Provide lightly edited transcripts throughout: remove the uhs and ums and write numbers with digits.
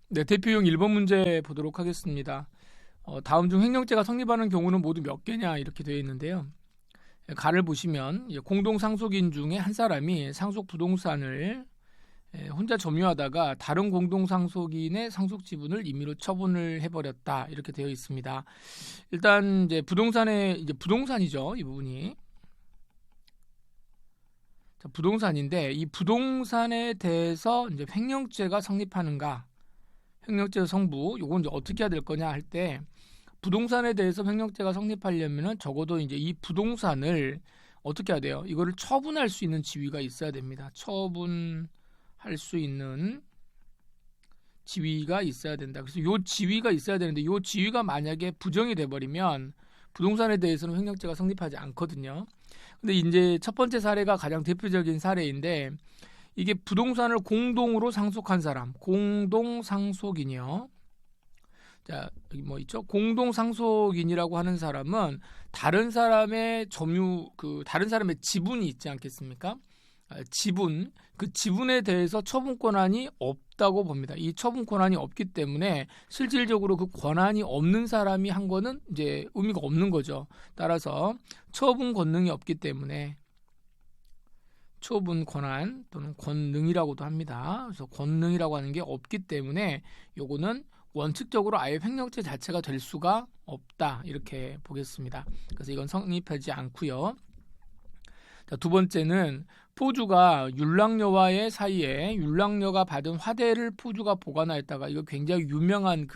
네, 대표용 1번 문제 보도록 하겠습니다. 다음 중 횡령죄가 성립하는 경우는 모두 몇 개냐 이렇게 되어 있는데요. 가를 보시면 공동 상속인 중에 한 사람이 상속 부동산을 혼자 점유하다가 다른 공동 상속인의 상속 지분을 임의로 처분을 해버렸다 이렇게 되어 있습니다. 일단 이제 부동산이죠 이 부분이. 자, 부동산인데 이 부동산에 대해서 이제 횡령죄가 성립하는가? 횡령죄 성부 요건 이제 어떻게 해야 될 거냐 할 때 부동산에 대해서 횡령죄가 성립하려면은 적어도 이제 이 부동산을 어떻게 해야 돼요? 이거를 처분할 수 있는 지위가 있어야 됩니다. 처분할 수 있는 지위가 있어야 된다. 그래서 요 지위가 있어야 되는데 요 지위가 만약에 부정이 돼 버리면 부동산에 대해서는 횡령죄가 성립하지 않거든요. 근데 이제 첫 번째 사례가 가장 대표적인 사례인데 이게 부동산을 공동으로 상속한 사람, 공동 상속인이요. 자, 여기 뭐 있죠? 공동 상속인이라고 하는 사람은 다른 사람의 다른 사람의 지분이 있지 않겠습니까? 지분, 그 지분에 대해서 처분 권한이 없다고 봅니다. 이 처분 권한이 없기 때문에 실질적으로 그 권한이 없는 사람이 한 거는 이제 의미가 없는 거죠. 따라서 처분 권능이 없기 때문에 처분 권한 또는 권능이라고도 합니다. 그래서 권능이라고 하는 게 없기 때문에 요거는 원칙적으로 아예 횡령죄 자체가 될 수가 없다 이렇게 보겠습니다. 그래서 이건 성립하지 않고요. 자, 두 번째는 포주가 율락녀와의 사이에 율락녀가 받은 화대를 포주가 보관하였다가 이거 굉장히 유명한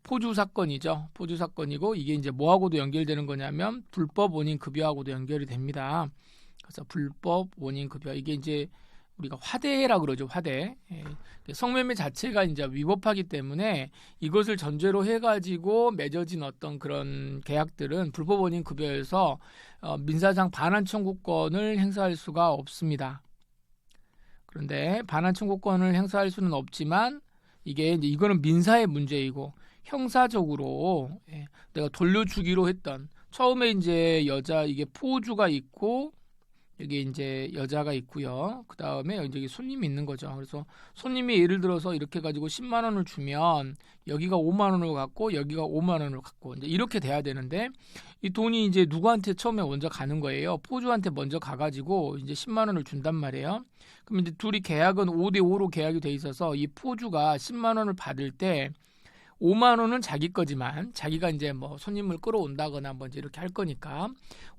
포주 사건이죠. 포주 사건이고 이게 이제 뭐하고도 연결되는 거냐면 불법 원인 급여하고도 연결이 됩니다. 그래서 불법 원인 급여 이게 이제 우리가 화대라 그러죠. 화대. 성매매 자체가 이제 위법하기 때문에 이것을 전제로 해가지고 맺어진 어떤 그런 계약들은 불법 원인 급여에서 민사상 반환 청구권을 행사할 수가 없습니다. 그런데 반환 청구권을 행사할 수는 없지만 이거는 민사의 문제이고 형사적으로 내가 돌려주기로 했던 처음에 이제 이게 포주가 있고 여기 이제 여자가 있고요. 그 다음에 여기 손님이 있는 거죠. 그래서 손님이 예를 들어서 이렇게 가지고 10만 원을 주면 여기가 5만 원을 갖고 여기가 5만 원을 갖고 이제 이렇게 돼야 되는데 이 돈이 이제 누구한테 처음에 먼저 가는 거예요. 포주한테 먼저 가가지고 이제 10만 원을 준단 말이에요. 그럼 이제 둘이 계약은 5대 5로 계약이 돼 있어서 이 포주가 10만 원을 받을 때 5만 원은 자기 거지만 자기가 이제 뭐 손님을 끌어온다거나 뭐 이제 이렇게 할 거니까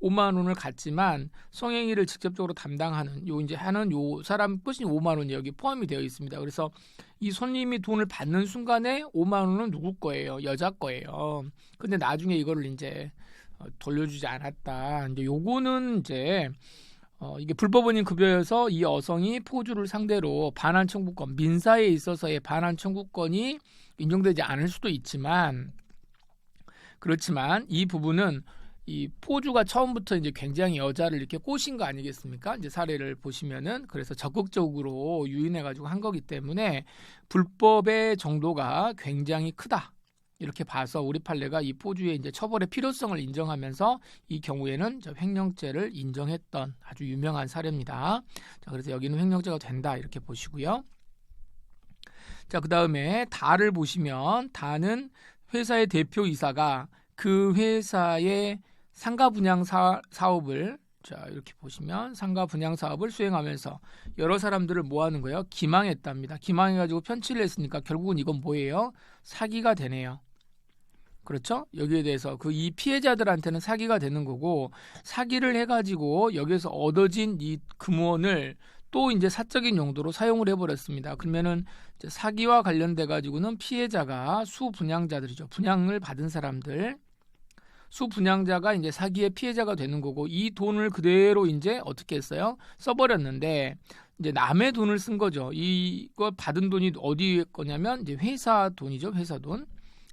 5만 원을 갖지만 성행위를 직접적으로 담당하는 요 사람 끝이 5만 원이 여기 포함이 되어 있습니다. 그래서 이 손님이 돈을 받는 순간에 5만 원은 누구 거예요? 여자 거예요. 근데 나중에 이거를 이제 돌려주지 않았다. 이제 요거는 이제 이게 불법원인 급여여서 이 여성이 포주를 상대로 반환 청구권, 민사에 있어서의 반환 청구권이 인정되지 않을 수도 있지만 그렇지만 이 부분은 이 포주가 처음부터 이제 굉장히 여자를 이렇게 꼬신 거 아니겠습니까? 이제 사례를 보시면은 그래서 적극적으로 유인해 가지고 한 거기 때문에 불법의 정도가 굉장히 크다. 이렇게 봐서 우리 판례가 이 포주의 이제 처벌의 필요성을 인정하면서 이 경우에는 횡령죄를 인정했던 아주 유명한 사례입니다. 자, 그래서 여기는 횡령죄가 된다 이렇게 보시고요. 자, 그 다음에 다를 보시면 다는 회사의 대표이사가 그 회사의 상가 분양 사업을 이렇게 보시면 상가 분양 사업을 수행하면서 여러 사람들을 뭐 하는 거예요? 기망했답니다. 기망해가지고 편취를 했으니까 결국은 이건 뭐예요? 사기가 되네요. 그렇죠? 여기에 대해서 이 피해자들한테는 사기가 되는 거고 사기를 해가지고 여기에서 얻어진 이 금원을 또 이제 사적인 용도로 사용을 해버렸습니다. 그러면은 이제 사기와 관련돼 가지고는 피해자가 수분양자들이죠. 분양을 받은 사람들, 수분양자가 이제 사기의 피해자가 되는 거고 이 돈을 그대로 이제 어떻게 했어요? 써버렸는데 이제 남의 돈을 쓴 거죠. 이거 받은 돈이 어디 거냐면 이제 회사 돈이죠. 회사 돈.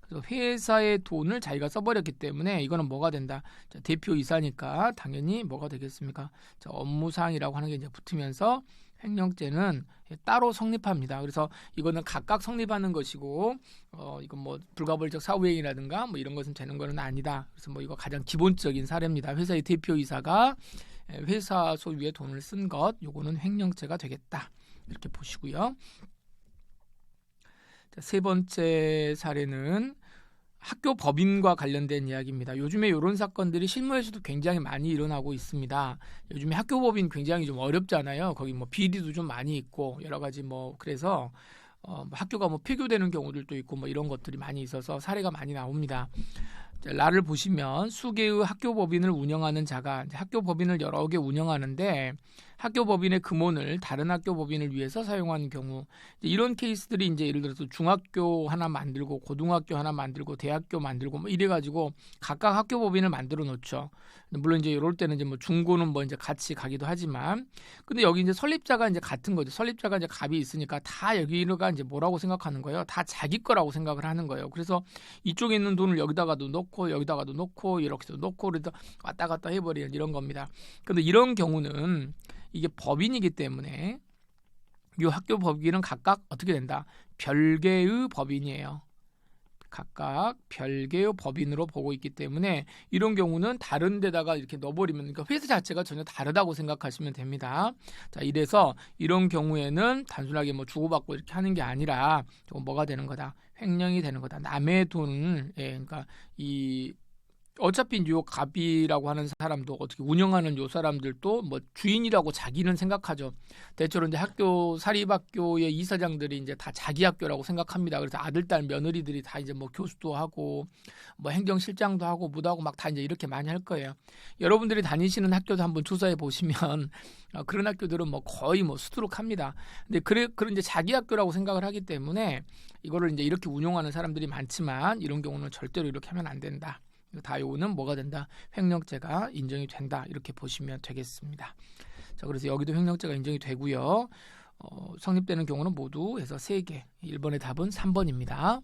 그래서 회사의 돈을 자기가 써버렸기 때문에 이거는 뭐가 된다? 자, 대표이사니까 당연히 뭐가 되겠습니까? 자, 업무사항이라고 하는 게 이제 붙으면서 횡령죄는 따로 성립합니다. 그래서 이거는 각각 성립하는 것이고, 이건 뭐 불가벌적 사후행위라든가 뭐 이런 것은 되는 거는 아니다. 그래서 뭐 이거 가장 기본적인 사례입니다. 회사의 대표이사가 회사 소유의 돈을 쓴 것, 요거는 횡령죄가 되겠다. 이렇게 보시고요. 자, 세 번째 사례는 학교 법인과 관련된 이야기입니다. 요즘에 이런 사건들이 실무에서도 굉장히 많이 일어나고 있습니다. 요즘에 학교 법인 굉장히 좀 어렵잖아요. 거기 뭐 비리도 좀 많이 있고 여러 가지 뭐 그래서 뭐 학교가 뭐 폐교되는 경우들도 있고 뭐 이런 것들이 많이 있어서 사례가 많이 나옵니다. 자, 라를 보시면 수개의 학교 법인을 운영하는 자가 이제 학교 법인을 여러 개 운영하는데 학교 법인의 금원을 다른 학교 법인을 위해서 사용하는 경우 이런 케이스들이 이제 예를 들어서 중학교 하나 만들고 고등학교 하나 만들고 대학교 만들고 뭐 이래 가지고 각각 학교 법인을 만들어 놓죠. 물론 이제 이럴 때는 이제 뭐 중고는 뭐 이제 같이 가기도 하지만 근데 여기 이제 설립자가 이제 같은 거죠. 설립자가 이제 갑이 있으니까 다 여기가 이제 뭐라고 생각하는 거예요? 다 자기 거라고 생각을 하는 거예요. 그래서 이쪽에 있는 돈을 여기다가도 넣고 여기다가도 넣고 이렇게도 넣고 그래서 왔다 갔다 해버리는 이런 겁니다. 근데 이런 경우는 이게 법인이기 때문에 이 학교 법인은 각각 어떻게 된다? 별개의 법인이에요. 각각 별개의 법인으로 보고 있기 때문에 이런 경우는 다른 데다가 이렇게 넣어버리면 그러니까 회사 자체가 전혀 다르다고 생각하시면 됩니다. 자, 이래서 이런 경우에는 단순하게 뭐 주고받고 이렇게 하는 게 아니라 뭐가 되는 거다? 횡령이 되는 거다. 남의 돈을 그러니까 이 어차피 요 갑이라고 하는 사람도 어떻게 운영하는 요 사람들도 뭐 주인이라고 자기는 생각하죠. 대체로 이제 학교 사립학교의 이사장들이 이제 다 자기 학교라고 생각합니다. 그래서 아들, 딸, 며느리들이 다 이제 뭐 교수도 하고 뭐 행정실장도 하고 뭐도 하고 막 다 이제 이렇게 많이 할 거예요. 여러분들이 다니시는 학교도 한번 조사해 보시면 그런 학교들은 뭐 거의 뭐 수두룩합니다. 근데 그런 이제 자기 학교라고 생각을 하기 때문에 이거를 이제 이렇게 운영하는 사람들이 많지만 이런 경우는 절대로 이렇게 하면 안 된다. 다 요거는 뭐가 된다? 횡령죄가 인정이 된다. 이렇게 보시면 되겠습니다. 자, 그래서 여기도 횡령죄가 인정이 되고요. 성립되는 경우는 모두 해서 3개. 1번의 답은 3번입니다.